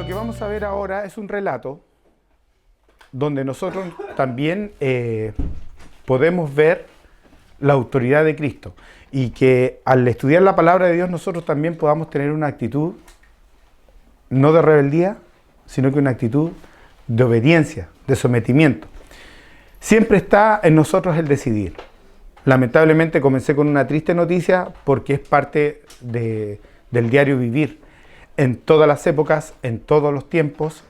lo que vamos a ver ahora es un relato donde nosotros también podemos ver la autoridad de Cristo y que al estudiar la palabra de Dios nosotros también podamos tener una actitud no de rebeldía, sino que una actitud de obediencia, de sometimiento. Siempre está en nosotros el decidir. Lamentablemente comencé con una triste noticia porque es parte del diario vivir en todas las épocas, en todos los tiempos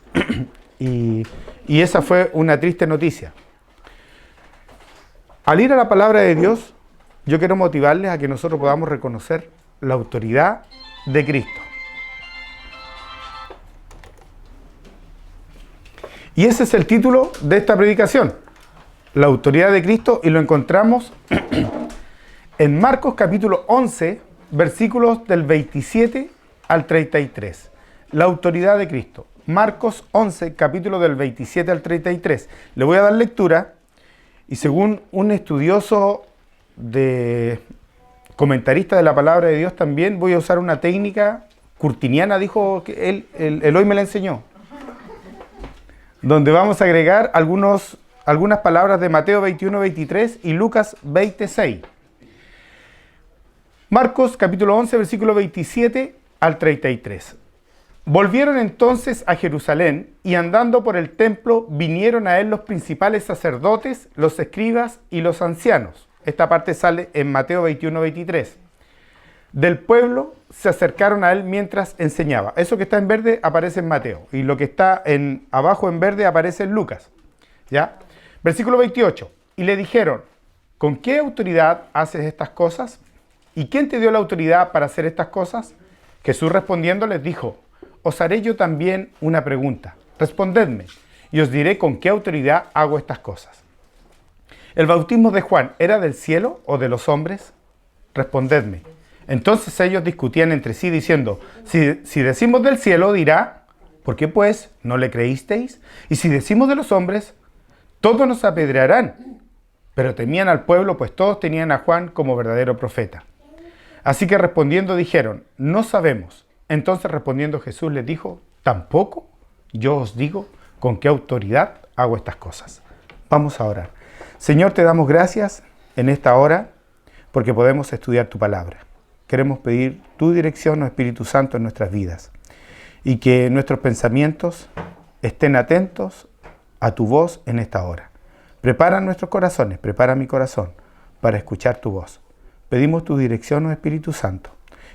y esa fue una triste noticia. Al ir a la palabra de Dios, yo quiero motivarles a que nosotros podamos reconocer la autoridad de Cristo. Y ese es el título de esta predicación, la autoridad de Cristo, y lo encontramos en Marcos capítulo 11, versículos del 27 al 33. La autoridad de Cristo. Marcos 11, capítulo del 27 al 33. Le voy a dar lectura y según un estudioso comentarista de la palabra de Dios también voy a usar una técnica curtiniana, dijo que él hoy me la enseñó, donde vamos a agregar algunas palabras de Mateo 21, 23 y Lucas 26. Marcos capítulo 11, versículo 27 al 33. Volvieron entonces a Jerusalén y andando por el templo vinieron a él los principales sacerdotes, los escribas y los ancianos. Esta parte sale en Mateo 21, 23. Del pueblo se acercaron a él mientras enseñaba. Eso que está en verde aparece en Mateo y lo que está abajo en verde aparece en Lucas. ¿Ya? Versículo 28. Y le dijeron, ¿con qué autoridad haces estas cosas? ¿Y quién te dio la autoridad para hacer estas cosas? Jesús respondiendo les dijo, os haré yo también una pregunta. Respondedme y os diré con qué autoridad hago estas cosas. ¿El bautismo de Juan era del cielo o de los hombres? Respondedme. Entonces ellos discutían entre sí diciendo, si decimos del cielo dirá, ¿por qué pues no le creísteis? Y si decimos de los hombres, todos nos apedrearán. Pero temían al pueblo, pues todos tenían a Juan como verdadero profeta. Así que respondiendo dijeron, no sabemos. Entonces respondiendo Jesús les dijo, tampoco yo os digo con qué autoridad hago estas cosas. Vamos a orar. Señor, te damos gracias en esta hora porque podemos estudiar tu palabra. Queremos pedir tu dirección, oh Espíritu Santo, en nuestras vidas y que nuestros pensamientos estén atentos a tu voz en esta hora. Prepara nuestros corazones, prepara mi corazón para escuchar tu voz. Pedimos tu dirección, oh Espíritu Santo,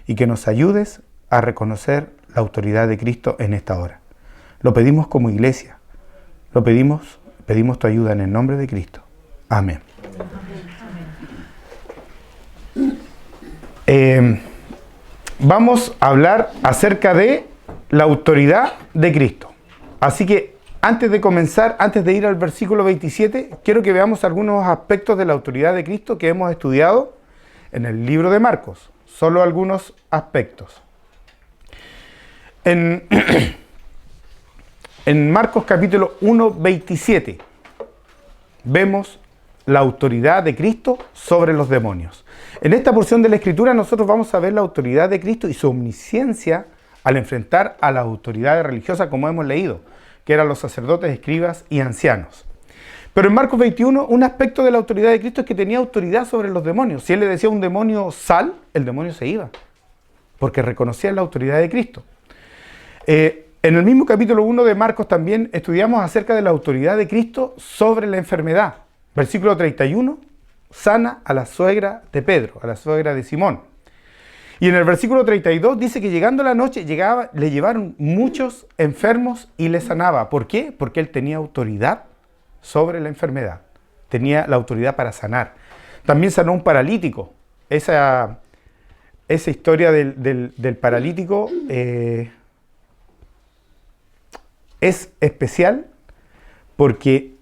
y que nos ayudes a reconocer la autoridad de Cristo en esta hora. Lo pedimos como iglesia, pedimos tu ayuda en el nombre de Cristo. Amén. Vamos a hablar acerca de la autoridad de Cristo. Así que antes de comenzar, antes de ir al versículo 27, quiero que veamos algunos aspectos de la autoridad de Cristo que hemos estudiado en el libro de Marcos. Solo algunos aspectos. En Marcos capítulo 1, 27, vemos la autoridad de Cristo sobre los demonios. En esta porción de la Escritura nosotros vamos a ver la autoridad de Cristo y su omnisciencia al enfrentar a las autoridades religiosas, como hemos leído, que eran los sacerdotes, escribas y ancianos. Pero en Marcos 21, un aspecto de la autoridad de Cristo es que tenía autoridad sobre los demonios. Si él le decía a un demonio, sal, el demonio se iba, porque reconocía la autoridad de Cristo. En el mismo capítulo 1 de Marcos también estudiamos acerca de la autoridad de Cristo sobre la enfermedad. Versículo 31, sana a la suegra de Pedro, a la suegra de Simón. Y en el versículo 32 dice que llegando la noche le llevaron muchos enfermos y le sanaba. ¿Por qué? Porque él tenía autoridad sobre la enfermedad. Tenía la autoridad para sanar. También sanó a un paralítico. Esa historia del paralítico es especial porque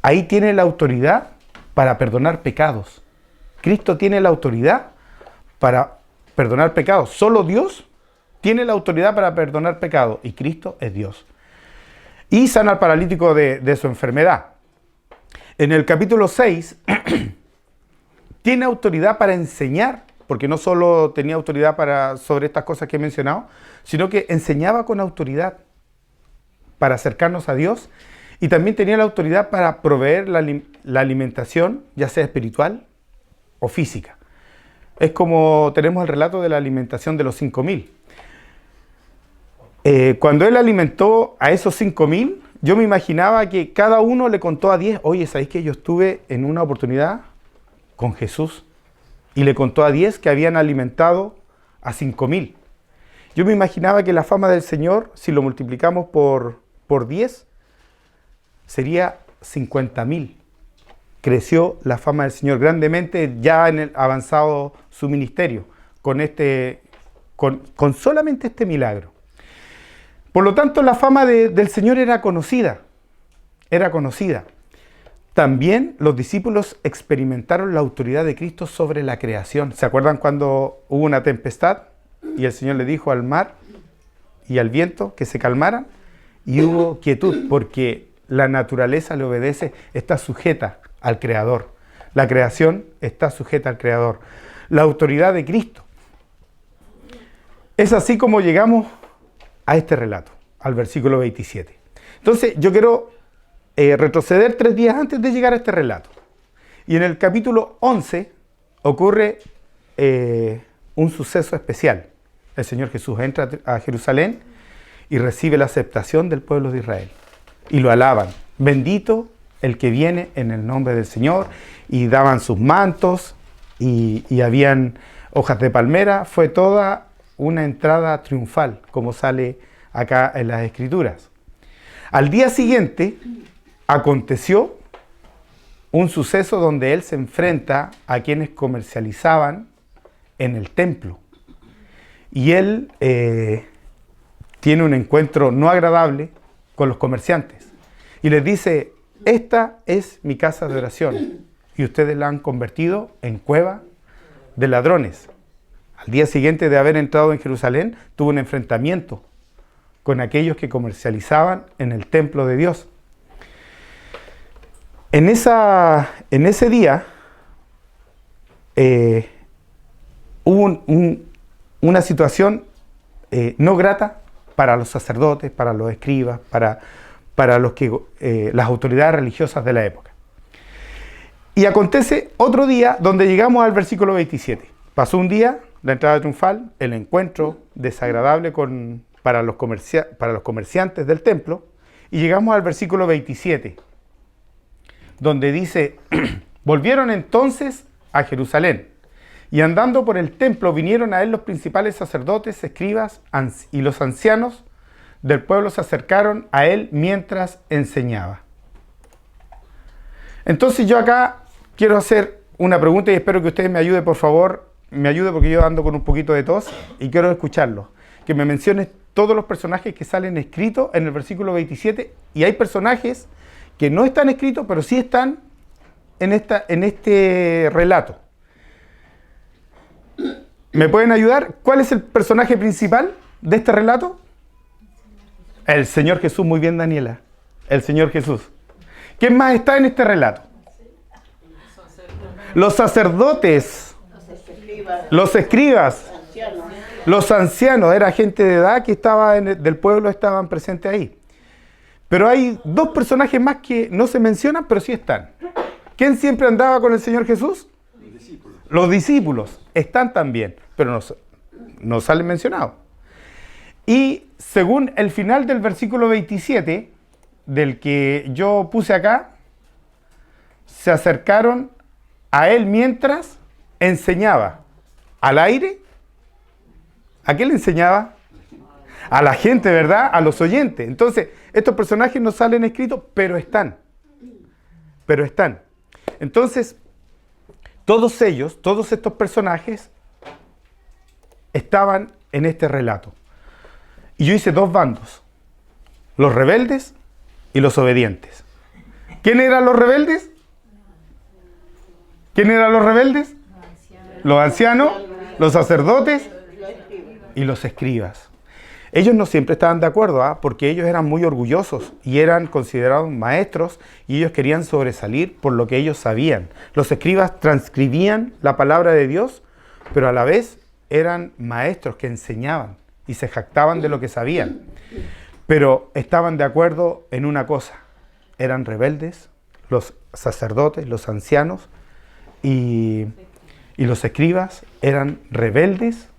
ahí tiene la autoridad para perdonar pecados. Cristo tiene la autoridad para perdonar pecados. Solo Dios tiene la autoridad para perdonar pecados y Cristo es Dios. Y sana al paralítico de su enfermedad. En el capítulo 6 tiene autoridad para enseñar, porque no solo tenía autoridad sobre estas cosas que he mencionado, sino que enseñaba con autoridad. para acercarnos a Dios, y también tenía la autoridad para proveer la alimentación, ya sea espiritual o física. Es como tenemos el relato de la alimentación de los 5.000. Cuando él alimentó a esos 5.000, yo me imaginaba que cada uno le contó a 10, oye, ¿sabéis que yo estuve en una oportunidad con Jesús? Y le contó a 10 que habían alimentado a 5.000. Yo me imaginaba que la fama del Señor, si lo multiplicamos por 10, sería 50.000. Creció la fama del Señor grandemente ya en el avanzado su ministerio, con solamente este milagro. Por lo tanto, la fama del Señor era conocida. También los discípulos experimentaron la autoridad de Cristo sobre la creación. ¿Se acuerdan cuando hubo una tempestad y el Señor le dijo al mar y al viento que se calmaran? Y hubo quietud porque la naturaleza le obedece, está sujeta al Creador. La creación está sujeta al Creador. La autoridad de Cristo. Es así como llegamos a este relato, al versículo 27. Entonces, yo quiero retroceder 3 días antes de llegar a este relato. Y en el capítulo 11 ocurre un suceso especial. El Señor Jesús entra a Jerusalén y recibe la aceptación del pueblo de Israel. Y lo alaban. Bendito el que viene en el nombre del Señor. Y daban sus mantos y habían hojas de palmera. Fue toda una entrada triunfal, como sale acá en las Escrituras. Al día siguiente aconteció un suceso donde él se enfrenta a quienes comercializaban en el templo. Y él tiene un encuentro no agradable con los comerciantes. Y les dice, esta es mi casa de oración. Y ustedes la han convertido en cueva de ladrones. Al día siguiente de haber entrado en Jerusalén, tuvo un enfrentamiento con aquellos que comercializaban en el templo de Dios. En ese día hubo una situación no grata para los sacerdotes, para los escribas, para las autoridades religiosas de la época. Y acontece otro día donde llegamos al versículo 27. Pasó un día, la entrada triunfal, el encuentro desagradable para los comerciantes del templo, y llegamos al versículo 27, donde dice, volvieron entonces a Jerusalén, y andando por el templo vinieron a él los principales sacerdotes, escribas y los ancianos del pueblo se acercaron a él mientras enseñaba. Entonces yo acá quiero hacer una pregunta y espero que ustedes me ayuden, por favor, porque yo ando con un poquito de tos y quiero escucharlo. Que me menciones todos los personajes que salen escritos en el versículo 27, y hay personajes que no están escritos, pero sí están en este relato. ¿Me pueden ayudar? ¿Cuál es el personaje principal de este relato? El Señor Jesús. Muy bien, Daniela. El Señor Jesús. ¿Quién más está en este relato? Los sacerdotes, los escribas, los ancianos. Era gente de edad que estaba del pueblo, estaban presentes ahí. Pero hay 2 personajes más que no se mencionan, pero sí están. ¿Quién siempre andaba con el Señor Jesús? Los discípulos. Los discípulos están también, pero no salen mencionados. Y según el final del versículo 27, del que yo puse acá, se acercaron a él mientras enseñaba. ¿Al aire? ¿A qué le enseñaba? A la gente, ¿verdad? A los oyentes. Entonces, estos personajes no salen escritos, pero están. Entonces, todos estos personajes estaban en este relato. Y yo hice 2 bandos. Los rebeldes y los obedientes. ¿Quiénes eran los rebeldes? Los ancianos, los sacerdotes y los escribas. Ellos no siempre estaban de acuerdo, porque ellos eran muy orgullosos y eran considerados maestros y ellos querían sobresalir por lo que ellos sabían. Los escribas transcribían la palabra de Dios, pero a la vez eran maestros que enseñaban y se jactaban de lo que sabían. Pero estaban de acuerdo en una cosa. Eran rebeldes, los sacerdotes, los ancianos y los escribas eran rebeldes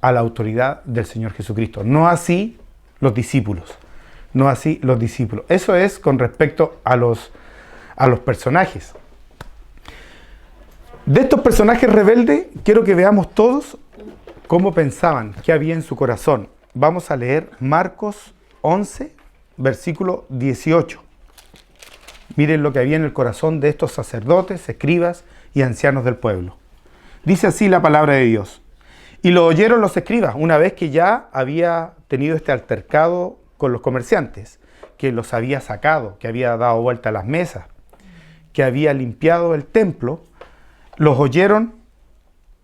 a la autoridad del Señor Jesucristo. No así los discípulos. No así los discípulos. Eso es con respecto a los personajes. De estos personajes rebeldes, quiero que veamos todos cómo pensaban, qué había en su corazón. Vamos a leer Marcos 11, versículo 18. Miren lo que había en el corazón de estos sacerdotes, escribas y ancianos del pueblo. Dice así la palabra de Dios. Y lo oyeron los escribas, una vez que ya había tenido este altercado con los comerciantes, que los había sacado, que había dado vuelta a las mesas, que había limpiado el templo. Los oyeron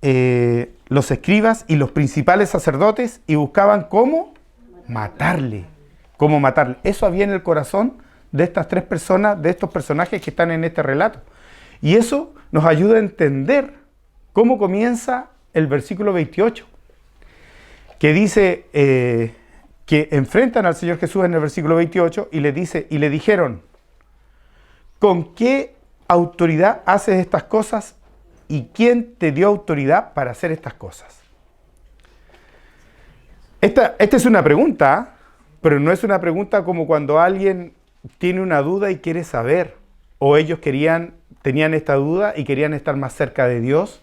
los escribas y los principales sacerdotes y buscaban cómo matarle. Cómo matarle. Eso había en el corazón de estas tres personas, de estos personajes que están en este relato. Y eso nos ayuda a entender cómo comienza el versículo 28, que dice que enfrentan al Señor Jesús en el versículo 28 y le dice, y le dijeron, ¿con qué autoridad haces estas cosas? ¿Y quién te dio autoridad para hacer estas cosas? Esta es una pregunta, pero no es una pregunta como cuando alguien tiene una duda y quiere saber, o ellos tenían esta duda y querían estar más cerca de Dios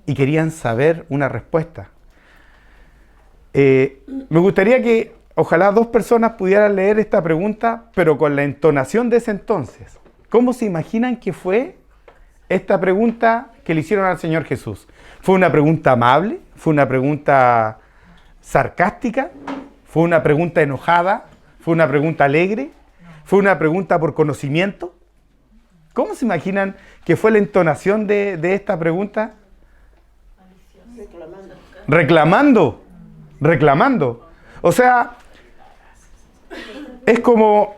y querían saber una respuesta. Me gustaría que ojalá dos personas pudieran leer esta pregunta, pero con la entonación de ese entonces. ¿Cómo se imaginan que fue esta pregunta que le hicieron al Señor Jesús? ¿Fue una pregunta amable? ¿Fue una pregunta sarcástica? ¿Fue una pregunta enojada? ¿Fue una pregunta alegre? ¿Fue una pregunta por conocimiento? ¿Cómo se imaginan que fue la entonación de esta pregunta? Reclamando. O sea, es como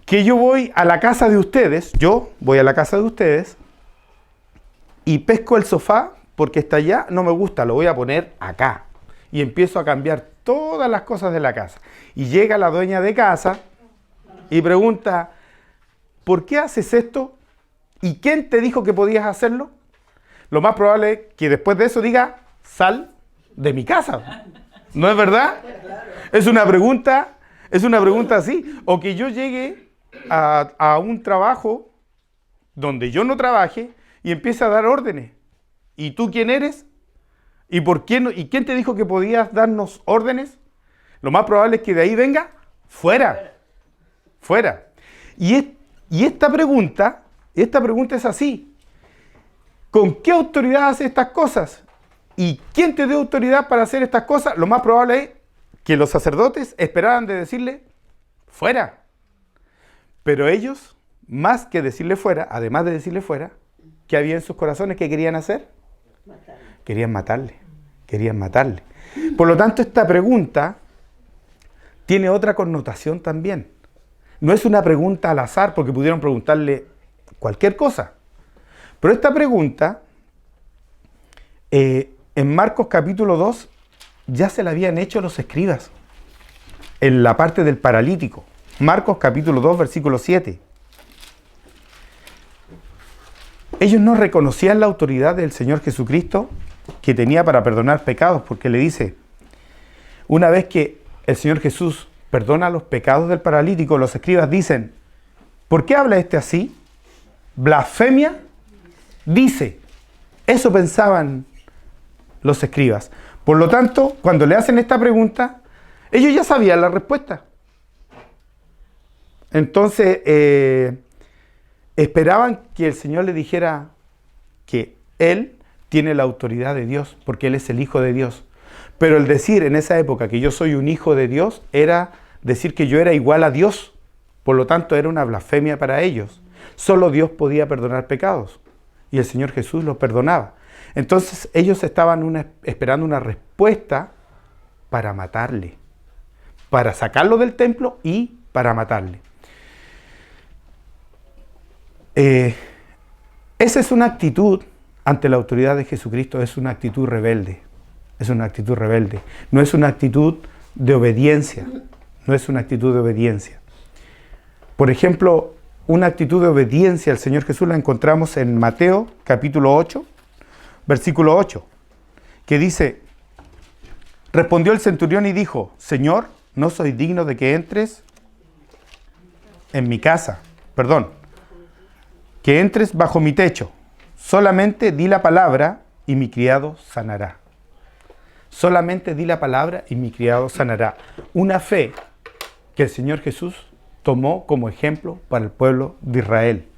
que yo voy a la casa de ustedes, y pesco el sofá porque está allá, no me gusta, lo voy a poner acá. Y empiezo a cambiar todas las cosas de la casa. Y llega la dueña de casa y pregunta, ¿por qué haces esto? ¿Y quién te dijo que podías hacerlo? Lo más probable es que después de eso diga, sal de mi casa. ¿No es verdad? Es una pregunta así. O que yo llegue a un trabajo donde yo no trabaje y empiece a dar órdenes. ¿Y tú quién eres? ¿Y por qué no? ¿Y quién te dijo que podías darnos órdenes? Lo más probable es que de ahí venga, fuera. Y esta pregunta es así. ¿Con qué autoridad haces estas cosas? ¿Y quién te dio autoridad para hacer estas cosas? Lo más probable es que los sacerdotes esperaban de decirle, fuera. Pero ellos, más que decirle fuera, además de decirle fuera, ¿qué había en sus corazones? ¿Qué querían hacer? Querían matarle. Por lo tanto, esta pregunta tiene otra connotación también. No es una pregunta al azar, porque pudieron preguntarle cualquier cosa. Pero esta pregunta, en Marcos capítulo 2, ya se la habían hecho los escribas, en la parte del paralítico. Marcos capítulo 2, versículo 7. Ellos no reconocían la autoridad del Señor Jesucristo que tenía para perdonar pecados, porque le dice, una vez que el Señor Jesús perdona los pecados del paralítico, los escribas dicen, ¿por qué habla este así? Blasfemia dice. Eso pensaban los escribas. Por lo tanto, cuando le hacen esta pregunta, ellos ya sabían la respuesta. Entonces, esperaban que el Señor le dijera que Él tiene la autoridad de Dios, porque Él es el Hijo de Dios. Pero el decir en esa época que yo soy un hijo de Dios, era decir que yo era igual a Dios. Por lo tanto, era una blasfemia para ellos. Solo Dios podía perdonar pecados. Y el Señor Jesús los perdonaba. Entonces, ellos estaban esperando una respuesta para matarle. Para sacarlo del templo y para matarle. Esa es una actitud ante la autoridad de Jesucristo, es una actitud rebelde. Es una actitud rebelde. No es una actitud de obediencia. no es una actitud de obediencia. Por ejemplo, una actitud de obediencia al Señor Jesús la encontramos en Mateo capítulo 8, versículo 8, que dice: respondió el centurión y dijo: Señor, no soy digno de que entres en mi casa, que entres bajo mi techo, solamente di la palabra y mi criado sanará. Solamente di la palabra y mi criado sanará. Una fe que el Señor Jesús tomó como ejemplo para el pueblo de Israel.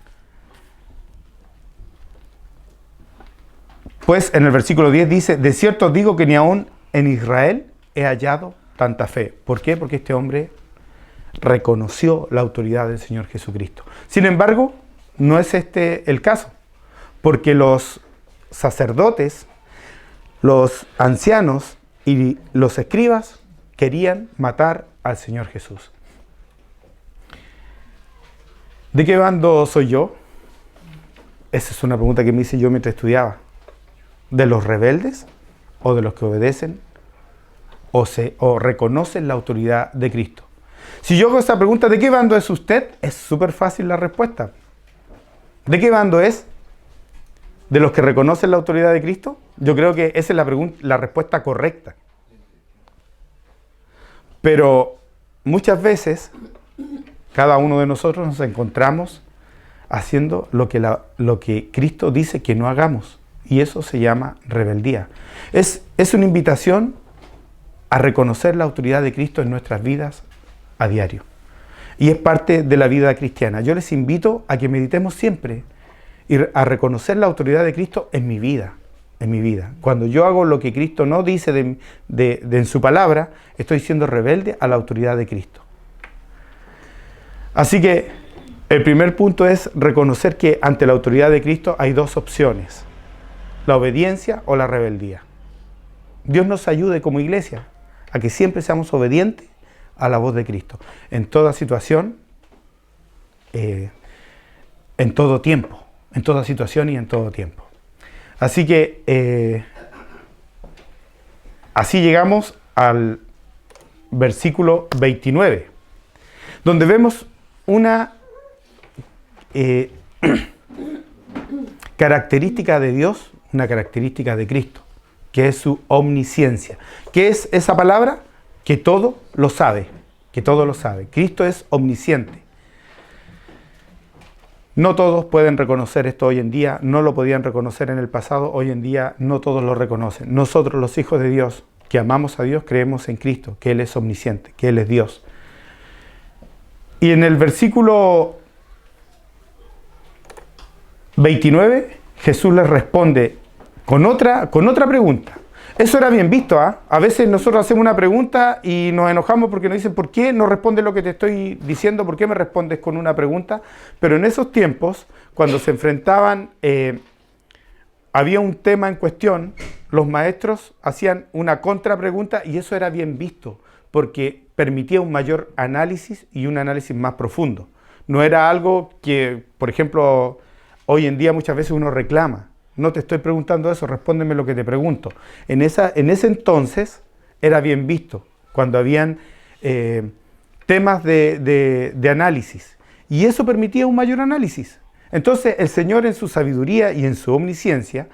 Pues en el versículo 10 dice: de cierto os digo que ni aún en Israel he hallado tanta fe. ¿Por qué? Porque este hombre reconoció la autoridad del Señor Jesucristo. Sin embargo, no es este el caso, porque los sacerdotes, los ancianos y los escribas querían matar al Señor Jesús. ¿De qué bando soy yo? Esa es una pregunta que me hice yo mientras estudiaba. ¿De los rebeldes o de los que obedecen o reconocen la autoridad de Cristo? Si yo hago esa pregunta, ¿de qué bando es usted? Es súper fácil la respuesta. ¿De qué bando es? ¿De los que reconocen la autoridad de Cristo? Yo creo que esa es la respuesta correcta. Pero muchas veces, cada uno de nosotros nos encontramos haciendo lo que Cristo dice que no hagamos. Y eso se llama rebeldía. Es una invitación a reconocer la autoridad de Cristo en nuestras vidas a diario. Y es parte de la vida cristiana. Yo les invito a que meditemos siempre y a reconocer la autoridad de Cristo en mi vida. En mi vida. Cuando yo hago lo que Cristo no dice en su palabra, estoy siendo rebelde a la autoridad de Cristo. Así que el primer punto es reconocer que ante la autoridad de Cristo hay dos opciones: la obediencia o la rebeldía. Dios nos ayude como iglesia a que siempre seamos obedientes a la voz de Cristo, en toda situación, en todo tiempo, en toda situación y en todo tiempo. Así que, así llegamos al versículo 29, donde vemos una característica de Dios, una característica de Cristo, que es su omnisciencia. ¿Qué es esa palabra? Que todo lo sabe, que todo lo sabe. Cristo es omnisciente. No todos pueden reconocer esto hoy en día, no lo podían reconocer en el pasado, hoy en día no todos lo reconocen. Nosotros, los hijos de Dios, que amamos a Dios, creemos en Cristo, que Él es omnisciente, que Él es Dios. Y en el versículo 29, Jesús les responde con otra pregunta. Eso era bien visto, ¿ah? A veces nosotros hacemos una pregunta y nos enojamos porque nos dicen: ¿por qué no respondes lo que te estoy diciendo? ¿Por qué me respondes con una pregunta? Pero en esos tiempos, cuando se enfrentaban, había un tema en cuestión, los maestros hacían una contrapregunta y eso era bien visto, porque permitía un mayor análisis y un análisis más profundo. No era algo que, por ejemplo, hoy en día muchas veces uno reclama. No te estoy preguntando eso, respóndeme lo que te pregunto. En ese entonces era bien visto, cuando habían temas de análisis. Y eso permitía un mayor análisis. Entonces el Señor, en su sabiduría y en su omnisciencia,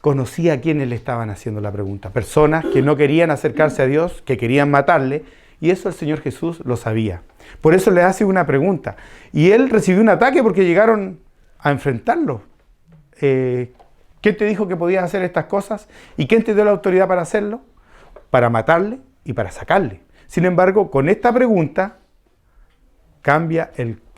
conocía a quienes le estaban haciendo la pregunta. Personas que no querían acercarse a Dios, que querían matarle, y eso el Señor Jesús lo sabía. Por eso le hace una pregunta. Y él recibió un ataque porque llegaron a enfrentarlo. ¿Quién te dijo que podías hacer estas cosas? ¿Y quién te dio la autoridad para hacerlo? Para matarle y para sacarle. Sin embargo, con esta pregunta cambia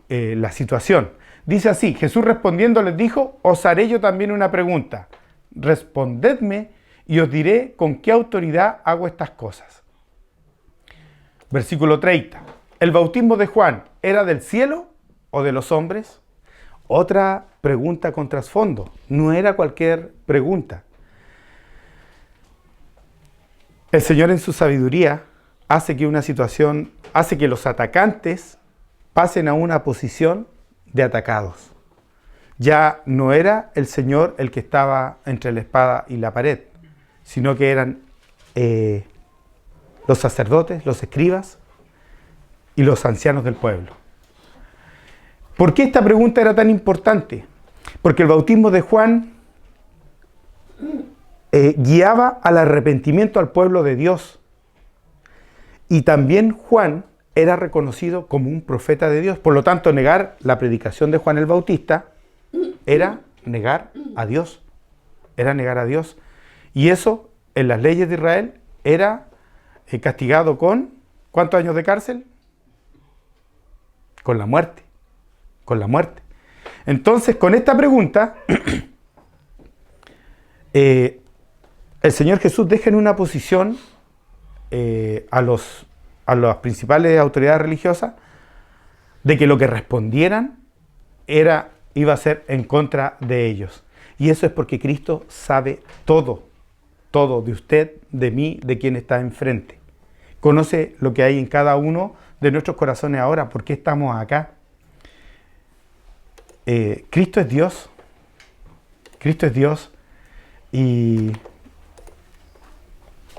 la situación. Dice así: Jesús respondiendo les dijo: os haré yo también una pregunta. Respondedme y os diré con qué autoridad hago estas cosas. Versículo 30. ¿El bautismo de Juan era del cielo o de los hombres? Otra pregunta con trasfondo. No era cualquier pregunta. El Señor, en su sabiduría, hace que los atacantes pasen a una posición de atacados. Ya no era el Señor el que estaba entre la espada y la pared, sino que eran los sacerdotes, los escribas, y los ancianos del pueblo. ¿Por qué esta pregunta era tan importante? Porque el bautismo de Juan guiaba al arrepentimiento al pueblo de Dios. Y también Juan era reconocido como un profeta de Dios. Por lo tanto, negar la predicación de Juan el Bautista era negar a Dios. Era negar a Dios. Y eso, en las leyes de Israel, era castigado con ¿cuántos años de cárcel? Con la muerte. Con la muerte. Entonces, con esta pregunta, el Señor Jesús deja en una posición a las principales autoridades religiosas de que lo que respondieran iba a ser en contra de ellos. Y eso es porque Cristo sabe todo de usted, de mí, de quien está enfrente. Conoce lo que hay en cada uno de nuestros corazones ahora, por qué estamos acá. Cristo es Dios. Cristo es Dios. Y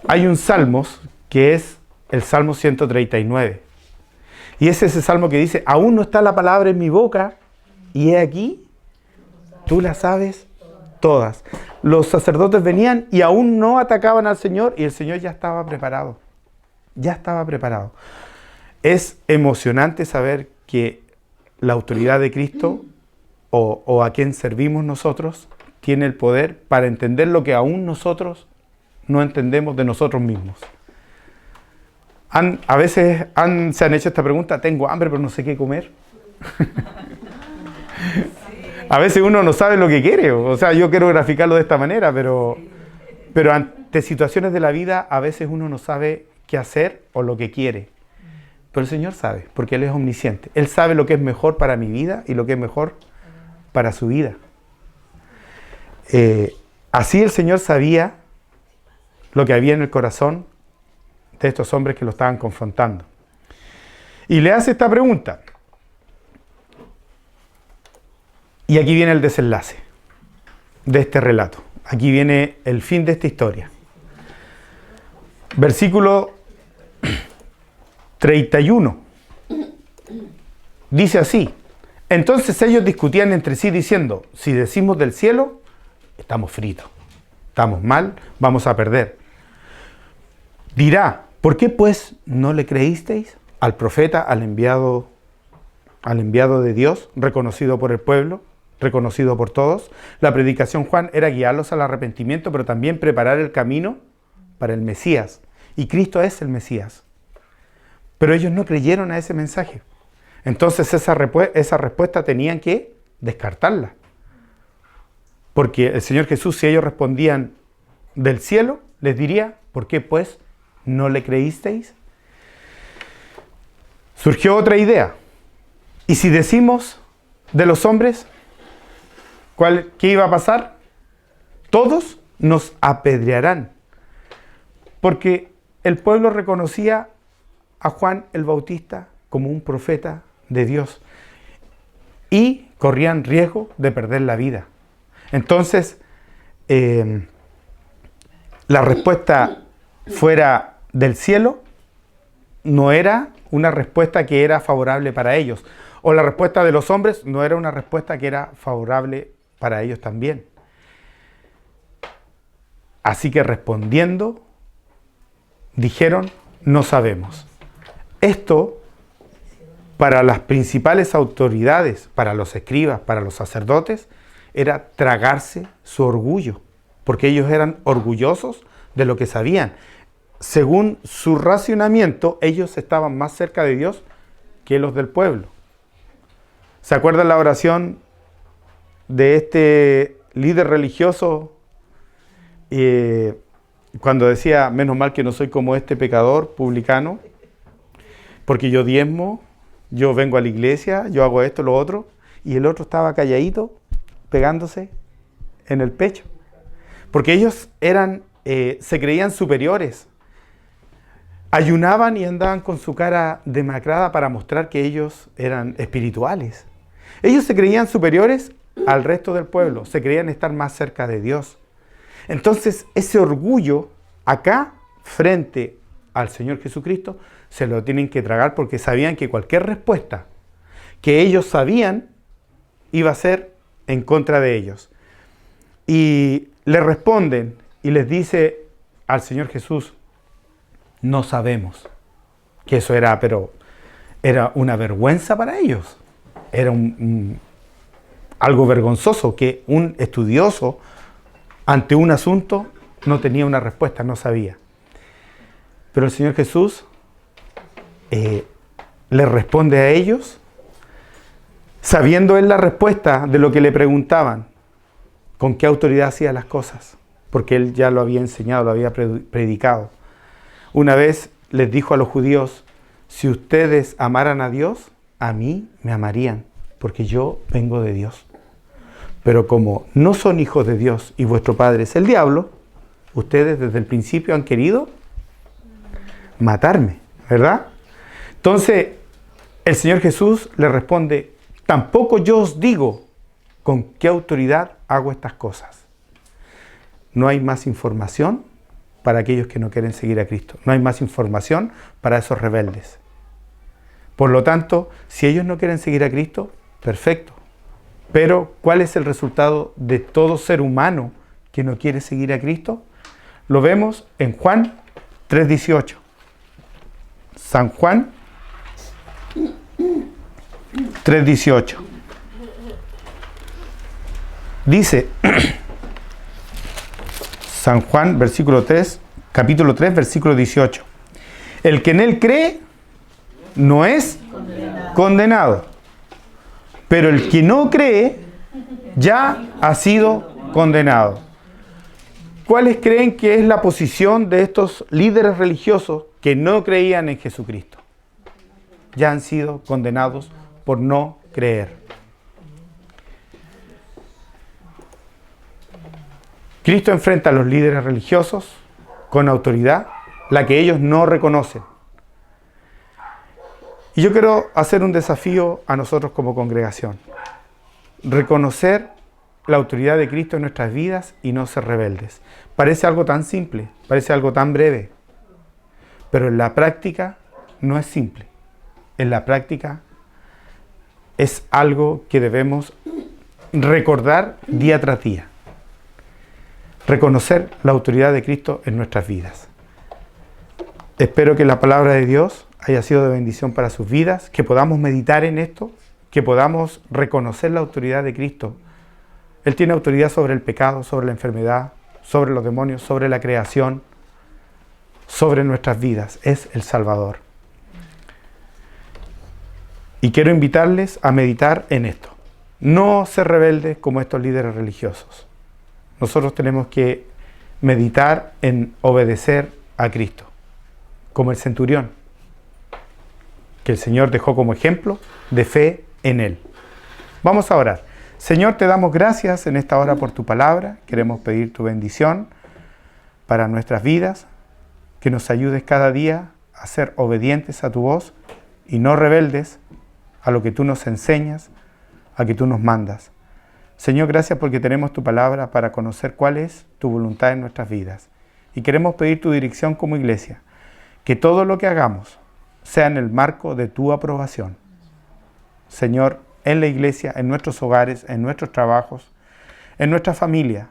hay un Salmos que es el Salmo 139. Y es ese salmo que dice, aún no está la palabra en mi boca, y he aquí, tú la sabes todas. Los sacerdotes venían y aún no atacaban al Señor, y el Señor ya estaba preparado. Ya estaba preparado. Es emocionante saber que la autoridad de Cristo, o a quien servimos nosotros, tiene el poder para entender lo que aún nosotros no entendemos de nosotros mismos. A veces se han hecho esta pregunta, tengo hambre pero no sé qué comer. A veces uno no sabe lo que quiere, o sea, yo quiero graficarlo de esta manera, pero ante situaciones de la vida a veces uno no sabe qué hacer o lo que quiere. Pero el Señor sabe, porque Él es omnisciente. Él sabe lo que es mejor para mi vida y lo que es mejor para su vida. Así el Señor sabía lo que había en el corazón de estos hombres que lo estaban confrontando. Y le hace esta pregunta. Y aquí viene el desenlace de este relato. Aquí viene el fin de esta historia. Versículo 31. Dice así. Entonces ellos discutían entre sí diciendo, si decimos del cielo, estamos fritos. Estamos mal, vamos a perder. Dirá, ¿por qué pues no le creísteis al profeta, al enviado de Dios, reconocido por el pueblo, reconocido por todos? La predicación Juan era guiarlos al arrepentimiento, pero también preparar el camino para el Mesías. Y Cristo es el Mesías. Pero ellos no creyeron a ese mensaje. Entonces esa respuesta tenían que descartarla. Porque el Señor Jesús, si ellos respondían del cielo, les diría, ¿por qué pues no le creísteis? Surgió otra idea. ¿Y si decimos de los hombres, qué iba a pasar? Todos nos apedrearán. Porque el pueblo reconocía a Juan el Bautista como un profeta de Dios. Y corrían riesgo de perder la vida. Entonces, la respuesta fuera del cielo no era una respuesta que era favorable para ellos. O la respuesta de los hombres no era una respuesta que era favorable para ellos también. Así que respondiendo, dijeron, no sabemos. Esto, para las principales autoridades, para los escribas, para los sacerdotes, era tragarse su orgullo, porque ellos eran orgullosos de lo que sabían. Según su racionamiento, ellos estaban más cerca de Dios que los del pueblo. ¿Se acuerdan la oración de este líder religioso cuando decía, menos mal que no soy como este pecador publicano, porque yo diezmo, yo vengo a la iglesia, yo hago esto, lo otro, y el otro estaba calladito, pegándose en el pecho? Porque ellos se creían superiores. Ayunaban y andaban con su cara demacrada para mostrar que ellos eran espirituales. Ellos se creían superiores al resto del pueblo, se creían estar más cerca de Dios. Entonces, ese orgullo acá, frente al Señor Jesucristo, se lo tienen que tragar porque sabían que cualquier respuesta que ellos sabían iba a ser en contra de ellos. Y le responden y les dice al Señor Jesús, no sabemos. Que eso era, pero era una vergüenza para ellos. Era algo vergonzoso que un estudioso ante un asunto no tenía una respuesta, no sabía. Pero el Señor Jesús le responde a ellos, sabiendo él la respuesta de lo que le preguntaban, con qué autoridad hacía las cosas, porque él ya lo había enseñado, lo había predicado. Una vez les dijo a los judíos, si ustedes amaran a Dios, a mí me amarían, porque yo vengo de Dios. Pero como no son hijos de Dios y vuestro padre es el diablo, ustedes desde el principio han querido matarme, ¿verdad? Entonces, el Señor Jesús le responde, tampoco yo os digo con qué autoridad hago estas cosas. No hay más información para aquellos que no quieren seguir a Cristo. No hay más información para esos rebeldes. Por lo tanto, si ellos no quieren seguir a Cristo, perfecto. Pero, ¿cuál es el resultado de todo ser humano que no quiere seguir a Cristo? Lo vemos en Juan 3:18. San Juan 3:18. Dice, San Juan, capítulo 3, versículo 18. El que en él cree no es condenado, pero el que no cree ya ha sido condenado. ¿Cuáles creen que es la posición de estos líderes religiosos que no creían en Jesucristo? Ya han sido condenados por no creer. Cristo enfrenta a los líderes religiosos con autoridad, la que ellos no reconocen. Y yo quiero hacer un desafío a nosotros como congregación. Reconocer la autoridad de Cristo en nuestras vidas y no ser rebeldes. Parece algo tan simple, parece algo tan breve, pero en la práctica no es simple. En la práctica es algo que debemos recordar día tras día. Reconocer la autoridad de Cristo en nuestras vidas. Espero que la palabra de Dios haya sido de bendición para sus vidas, que podamos meditar en esto, que podamos reconocer la autoridad de Cristo. Él tiene autoridad sobre el pecado, sobre la enfermedad, sobre los demonios, sobre la creación, sobre nuestras vidas. Es el Salvador. Y quiero invitarles a meditar en esto. No ser rebeldes como estos líderes religiosos. Nosotros tenemos que meditar en obedecer a Cristo, como el centurión, que el Señor dejó como ejemplo de fe en Él. Vamos a orar. Señor, te damos gracias en esta hora por tu palabra. Queremos pedir tu bendición para nuestras vidas, que nos ayudes cada día a ser obedientes a tu voz y no rebeldes a lo que tú nos enseñas, a que tú nos mandas. Señor, gracias porque tenemos tu palabra para conocer cuál es tu voluntad en nuestras vidas. Y queremos pedir tu dirección como iglesia, que todo lo que hagamos sea en el marco de tu aprobación. Señor, en la iglesia, en nuestros hogares, en nuestros trabajos, en nuestra familia,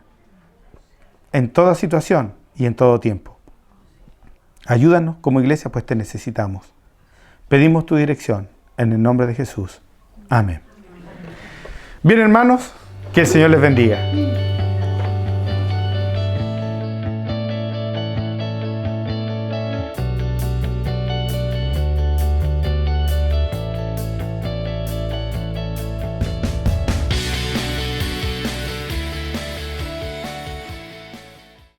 en toda situación y en todo tiempo. Ayúdanos como iglesia, pues te necesitamos. Pedimos tu dirección en el nombre de Jesús. Amén. Bien, hermanos, que el Señor les bendiga.